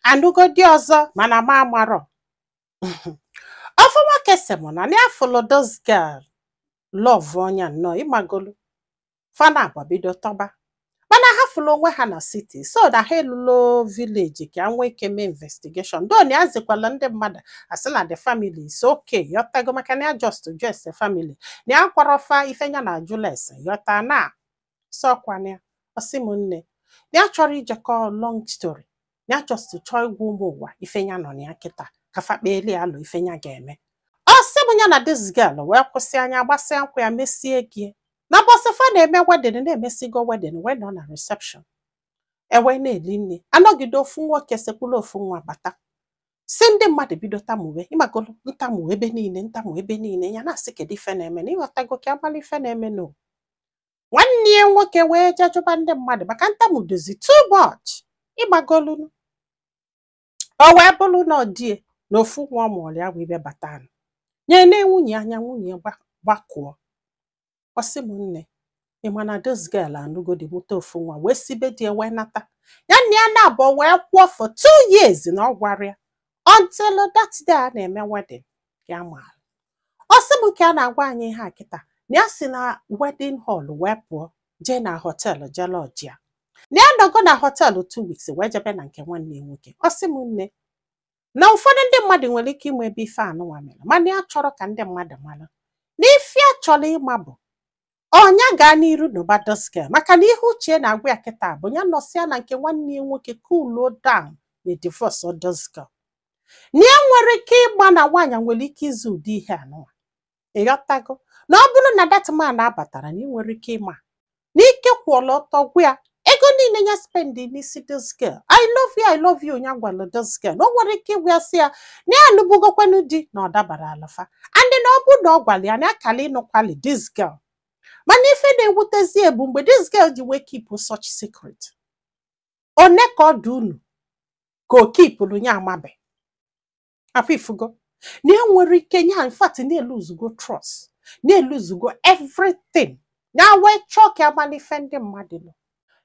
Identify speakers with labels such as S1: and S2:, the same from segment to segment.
S1: Anụgo di ọzọ mana ma amarọ. Ọfụma kesemona na afụlụ those girl love onya nnọọ ịmagolu. Fana agbabido tọba. Mana ha fụlụ onwe ha na city so na ha elulo village ka nwee ike mee investigation. Though na azikwala ndị mmadụ asị na the family is okay. Yotago maka na just dress the family. Na akwarofa ifenya na Jules yota na so kwania osimunne. Na chọrọ ijekọ long story. Na just chọọ igwu ụmụ ụwa ifenya nọ na kịta ka fakpeli alụ ifenya ga-eme. Osimunya na this girl wee kwụsị anya gbasịa nkwa ya mesie gị. Na bọsịfa na-eme wedding na-emesigo wedding wee nọ na reception. Ewe na-eli nne anọgide ofu nwoke sekwula ofu nwa bata. Si ndị mmadụ bido tamuwe ịmagolo ntamu ebe niile ya na-asị kedu ife na-eme na ịghọtago ka agbala ife na-eme no. Nwanne ya nwoke wee jajụba ndị mmadụ maka ntamu dozi too much ịgbagolu. O wee bụrụ na ọdie na ofu nwa ọmụrụ ya wee bata nye na nwunye anya nwunye gbakụọ. Osimunne ịmana this girl anụgo di mụta ofu nwa wee sibe di wee nata. Ya na ya na-abụ wee kwụọ for 2 years na ọ gwara ya until that day a na-eme wedding ya ma. Osimu ka a na-agwa anyị ha kịta na ya si na wedding hall wee pụọ jee na hotel jee lodge ya. Na ya nọgo na hotel 2 weeks wee jebe na nke nwanne nwoke. Osimunne na ụfọdụ ndị mmadụ nwere ike ime ebe ife anụnwa mere mana ya chọrọ ka ndị mmadụ mara na ife ya chọrọ ịma bụ onya gaa n'iru n'ụba doskel maka na ihe uche na-agwa ya kịta bụ ya nọsịa na nke nwanne nwoke cool down na divorce doskel. Na ya nwere ike ịgba na nwaanyị nwere ike ịzụ ụdị ihe anụnwa. Ịghọtago na ọ bụrụ na that man abatara na ị nwere ike ịma n'ike kwụọla ọtọ gwa ya ego niile ya spend n'isi doskel. I love you nya gwala doskel. O nwere ike ịgwa sị ya na ya anụbugokwanu di na ọ dabara alafa and na ọ bụ na ọ gwala ya na akala ịnụkwali this girl. Mana ife na-ewutezi ebu mgbe this girl ji wee keep such secret. One ka ọ dị unu ka o keepụrụ nya amabe. Afọ ifugo na enwere ike nya in fact na-eluzugo trust na-eluzugo everything na wee chọọ ka agbala ife ndị mmadụ nọ.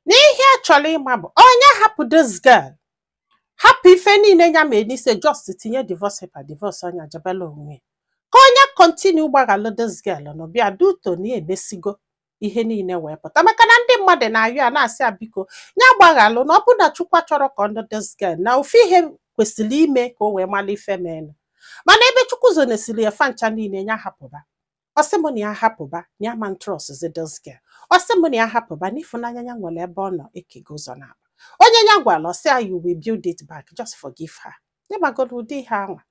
S1: N'ihe a chọrọ ịma bụ onye hapụ this girl hapụ ife niile ya mee n'ise just tinye divorce paper divorce onya jebela onwe ka onye continue gbaghalụ this girl nọ bịa duto na emesigo ihe niile wee pụta maka na ndị mmadụ na-ayọ ya na-asị abiko nya gbaghalụ na ọ bụ na Chukwu chọrọ ka ọnụ this girl na ofu ihe kwesịrị ime ka o wee mara ife mee. Mana ebe Chukwu zonesiri ya fancha niile ya hapụba. Osimu na ya hapụba na ya man trust this girl. Osimu na ya hapụba na ifunanya ya nwere ebe ọ nọ ekego ụzọ na aba. Onye ya gwala ọsị you will build it back just forgive her. Ịgbagoro ụdị ihe anwa.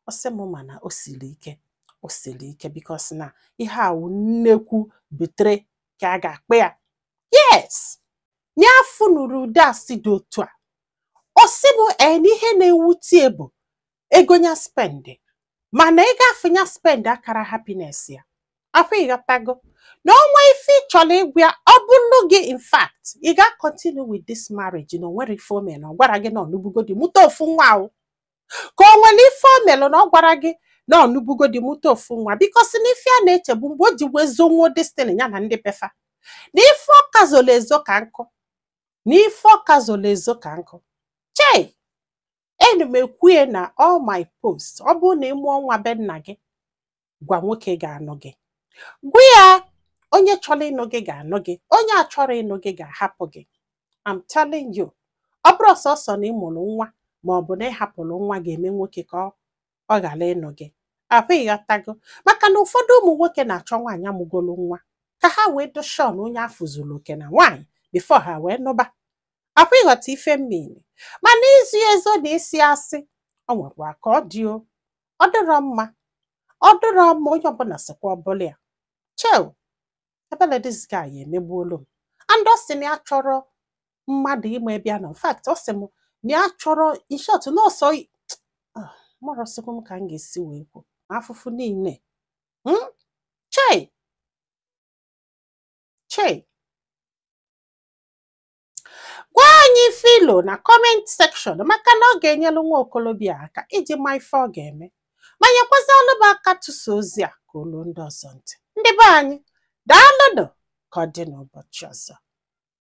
S1: Osimu mana o siri ike because na ihe awụ nnekwu butere ka a ga-akpa ya. Yes. Nya funuru ụdị asị dị otu a. Osimu ihe na-ewute bụ ego nya spend. Mana ị ga-afụ nya spend akara happiness ya. Afọ ịghọtago na onwe ife chọrọ ịgwa ya ọ bụrụ gị in fact ị ga-continue with this marriage na onwere ife o mere na ọ gwara gị na ọnụbugo di mụta ofu nwa ahụ. Ka o nwere ife o mere na ọ gwara gị na ọnụbugo di mụta ofu nwa because na ife a na-echegbu mgbe o ji wee zonwuo destiny ya na ndị befa. Na ife ọkazolo ezo ka nkụ. Na ife ọkazolo ezo ka nkụ. Chei! Enu m ekwuye na all my posts ọ bụ na ịmụọ nwa be nna gị gwa nwoke ga-anụ gị. Gwa ya onye chọrọ ịnụ gị ga-anụ gị onye achọrọ ịnụ gị ga-ahapụ gị. I'm telling you ọ bụrụ sọsọ na ịmụrụ nwa ma ọ bụ na ịhapụrụ nwa ga-eme nwoke ka ọ ghara ịnụ gị. Afọ ịghọtago maka na ụfọdụ ụmụ nwoke na-achọ nwaanyị amụgolo nwa ka ha wee doshon onye afụzuru oke na nwaanyị before ha wee nụba. Afọ ịghọta ife mmiri mana izu ezo na isi asị ọ nwekwa ka ọ dị o. Ọ dịrọ mma onye ọbụla sịkwa ọbụla ya. Cheo ebele this guy emegbuolu m and ọ sị na ya chọrọ mmadụ ime bịa na in fact ọ sị m na ya chọrọ in short na ọsọ mọrọsịkwa m ka m ga-esi wee kwuo afụfụ niile. Chei gwa anyị filo na comment section maka na ọ ga-enyelu nwa okolobịa aka iji ma ife ọ ga-eme ma nyekwazi ọlụba aka tụsa ozi a ka olu ndị ọzọ ntị. Ndị be anyị daalụnụ ka ọ dị n'ụbọchị ọzọ.